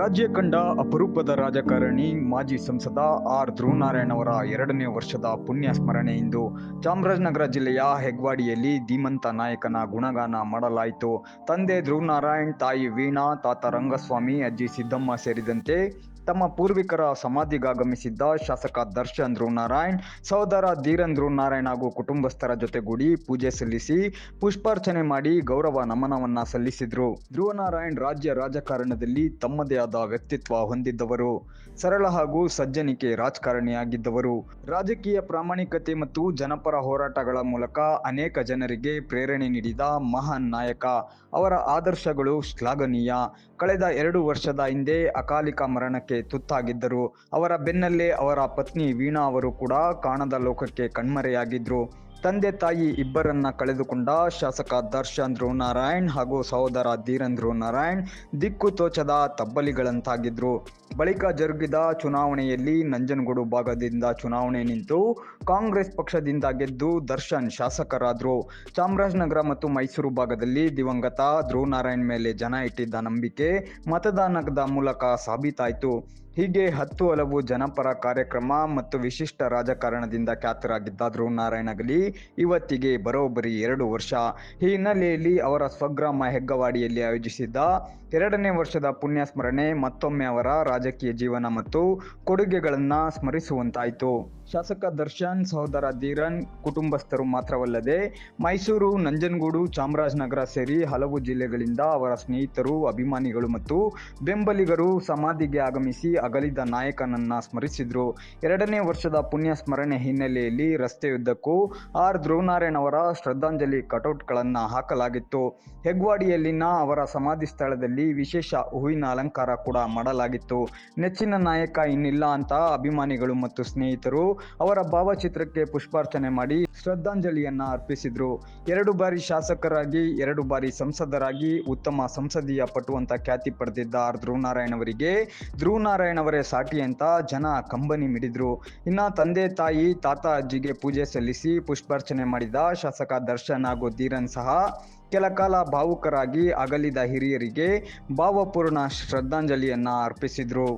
ರಾಜ್ಯ ಕಂಡ ಅಪರೂಪದ ರಾಜಕಾರಣಿ ಮಾಜಿ ಸಂಸದ ಆರ್ ಧ್ರುವನಾರಾಯಣ್ ಅವರ 2ನೇ ವರ್ಷದ ಪುಣ್ಯ ಸ್ಮರಣೆ ಇಂದು ಚಾಮರಾಜನಗರ ಜಿಲ್ಲೆಯ ಹೆಗ್ವಾಡಿಯಲ್ಲಿ ಧೀಮಂತ ನಾಯಕನ ಗುಣಗಾನ ಮಾಡಲಾಯಿತು. ತಂದೆ ಧ್ರುವನಾರಾಯಣ್, ತಾಯಿ ವೀಣಾ, ತಾತ ರಂಗಸ್ವಾಮಿ, ಅಜ್ಜಿ ಸಿದ್ದಮ್ಮ ಸೇರಿದಂತೆ ತಮ್ಮ ಪೂರ್ವಿಕರ ಸಮಾಧಿಗಾಗಮಿಸಿದ್ದ ಶಾಸಕ ದರ್ಶನ್ ಧ್ರುವನಾರಾಯಣ್, ಸಹೋದರ ಧೀರನ್ ಧ್ರುವನಾರಾಯಣ್ ಹಾಗೂ ಕುಟುಂಬಸ್ಥರ ಜೊತೆಗೂಡಿ ಪೂಜೆ ಸಲ್ಲಿಸಿ ಪುಷ್ಪಾರ್ಚನೆ ಮಾಡಿ ಗೌರವ ನಮನವನ್ನ ಸಲ್ಲಿಸಿದ್ರು. ಧ್ರುವನಾರಾಯಣ್ ರಾಜ್ಯ ರಾಜಕಾರಣದಲ್ಲಿ ತಮ್ಮದೇ ಆದ ವ್ಯಕ್ತಿತ್ವ ಹೊಂದಿದ್ದವರು. ಸರಳ ಹಾಗೂ ಸಜ್ಜನಿಕೆ ರಾಜಕಾರಣಿಯಾಗಿದ್ದವರು. ರಾಜಕೀಯ ಪ್ರಾಮಾಣಿಕತೆ ಮತ್ತು ಜನಪರ ಹೋರಾಟಗಳ ಮೂಲಕ ಅನೇಕ ಜನರಿಗೆ ಪ್ರೇರಣೆ ನೀಡಿದ ಮಹಾನ್ ನಾಯಕ. ಅವರ ಆದರ್ಶಗಳು ಶ್ಲಾಘನೀಯ. ಕಳೆದ 2 ವರ್ಷದ ಹಿಂದೆ ಅಕಾಲಿಕ ಮರಣಕ್ಕೆ ತುತ್ತಾಗಿದ್ದರು. ಅವರ ಬೆನ್ನಲ್ಲೇ ಅವರ ಪತ್ನಿ ವೀಣಾ ಅವರು ಕೂಡ ಕಾಣದ ಲೋಕಕ್ಕೆ ಕಣ್ಮರೆಯಾಗಿದ್ರು. ತಂದೆ ತಾಯಿ ಇಬ್ಬರನ್ನ ಕಳೆದುಕೊಂಡ ಶಾಸಕ ದರ್ಶನ್ ಧ್ರುವನಾರಾಯಣ್ ಹಾಗೂ ಸಹೋದರ ಧೀರನ್ ಧ್ರುವನಾರಾಯಣ್ ದಿಕ್ಕು ತೋಚದ ತಬ್ಬಲಿಗಳಂತಾಗಿದ್ರು. ಬಳಿಕ ಜರುಗಿದ ಚುನಾವಣೆಯಲ್ಲಿ ನಂಜನಗೂಡು ಭಾಗದಿಂದ ಚುನಾವಣೆ ನಿಂತು ಕಾಂಗ್ರೆಸ್ ಪಕ್ಷದಿಂದ ಗೆದ್ದು ದರ್ಶನ್ ಶಾಸಕರಾದ್ರು. ಚಾಮರಾಜನಗರ ಮತ್ತು ಮೈಸೂರು ಭಾಗದಲ್ಲಿ ದಿವಂಗತ ಧ್ರುವನಾರಾಯಣ್ ಮೇಲೆ ಜನ ಇಟ್ಟಿದ್ದ ನಂಬಿಕೆ ಮತದಾನದ ಮೂಲಕ ಸಾಬೀತಾಯಿತು. ಹೀಗೆ 10 ಹಲವು ಜನಪರ ಕಾರ್ಯಕ್ರಮ ಮತ್ತು ವಿಶಿಷ್ಟ ರಾಜಕಾರಣದಿಂದ ಖ್ಯಾತರಾಗಿದ್ದ ಧ್ರುವನಾರಾಯಣಗಲಿ ಇವತ್ತಿಗೆ ಬರೋಬ್ಬರಿ 2 ವರ್ಷ. ಈ ಹಿನ್ನೆಲೆಯಲ್ಲಿ ಅವರ ಸ್ವಗ್ರಾಮ ಹೆಗ್ಗವಾಡಿಯಲ್ಲಿ ಆಯೋಜಿಸಿದ್ದ 2ನೇ ವರ್ಷದ ಪುಣ್ಯ ಸ್ಮರಣೆ ಮತ್ತೊಮ್ಮೆ ಅವರ ರಾಜಕೀಯ ಜೀವನ ಮತ್ತು ಕೊಡುಗೆಗಳನ್ನು ಸ್ಮರಿಸುವಂತಾಯಿತು. ಶಾಸಕ ದರ್ಶನ್, ಸಹೋದರ ಧೀರನ್ ಕುಟುಂಬಸ್ಥರು ಮಾತ್ರವಲ್ಲದೆ ಮೈಸೂರು, ನಂಜನಗೂಡು, ಚಾಮರಾಜನಗರ ಸೇರಿ ಹಲವು ಜಿಲ್ಲೆಗಳಿಂದ ಅವರ ಸ್ನೇಹಿತರು, ಅಭಿಮಾನಿಗಳು ಮತ್ತು ಬೆಂಬಲಿಗರು ಸಮಾಧಿಗೆ ಆಗಮಿಸಿ ಅಗಲಿದ ನಾಯಕನನ್ನ ಸ್ಮರಿಸಿದ್ರು. 2ನೇ ವರ್ಷದ ಪುಣ್ಯ ಸ್ಮರಣೆ ಹಿನ್ನೆಲೆಯಲ್ಲಿ ರಸ್ತೆಯುದ್ದಕ್ಕೂ ಆರ್ ಧ್ರುವನಾರಾಯಣ್ ಅವರ ಶ್ರದ್ಧಾಂಜಲಿ ಕಟೌಟ್ಗಳನ್ನು ಹಾಕಲಾಗಿತ್ತು. ಹೆಗ್ವಾಡಿಯಲ್ಲಿನ ಅವರ ಸಮಾಧಿ ಸ್ಥಳದಲ್ಲಿ ವಿಶೇಷ ಹೂವಿನ ಅಲಂಕಾರ ಕೂಡ ಮಾಡಲಾಗಿತ್ತು. ನೆಚ್ಚಿನ ನಾಯಕ ಇನ್ನಿಲ್ಲ ಅಂತ ಅಭಿಮಾನಿಗಳು ಮತ್ತು ಸ್ನೇಹಿತರು ಅವರ ಭಾವಚಿತ್ರಕ್ಕೆ ಪುಷ್ಪಾರ್ಚನೆ ಮಾಡಿ ಶ್ರದ್ಧಾಂಜಲಿಯನ್ನ ಅರ್ಪಿಸಿದ್ರು. 2 ಬಾರಿ ಶಾಸಕರಾಗಿ 2 ಬಾರಿ ಸಂಸದರಾಗಿ ಉತ್ತಮ ಸಂಸದೀಯ ಪಟು ಅಂತ ಖ್ಯಾತಿ ಪಡೆದಿದ್ದ ಆರ್ ಧ್ರುವನಾರಾಯಣ್ ಅವರಿಗೆ ಧ್ರುವನಾರಾಯಣ್ ಅವರೇ ಸಾಟಿ ಅಂತ ಜನ ಕಂಬನಿ ಮಿಡಿದ್ರು. ಇನ್ನ ತಂದೆ ತಾಯಿ, ತಾತ, ಅಜ್ಜಿಗೆ ಪೂಜೆ ಸಲ್ಲಿಸಿ ಪುಷ್ಪಾರ್ಚನೆ ಮಾಡಿದ ಶಾಸಕ ದರ್ಶನ್ ಹಾಗೂ ಧೀರನ್ ಸಹ ಕೆಲಕಾಲ ಭಾವುಕರಾಗಿ ಅಗಲಿದ ಹಿರಿಯರಿಗೆ ಭಾವಪೂರ್ಣ ಶ್ರದ್ಧಾಂಜಲಿಯನ್ನ ಅರ್ಪಿಸಿದ್ರು.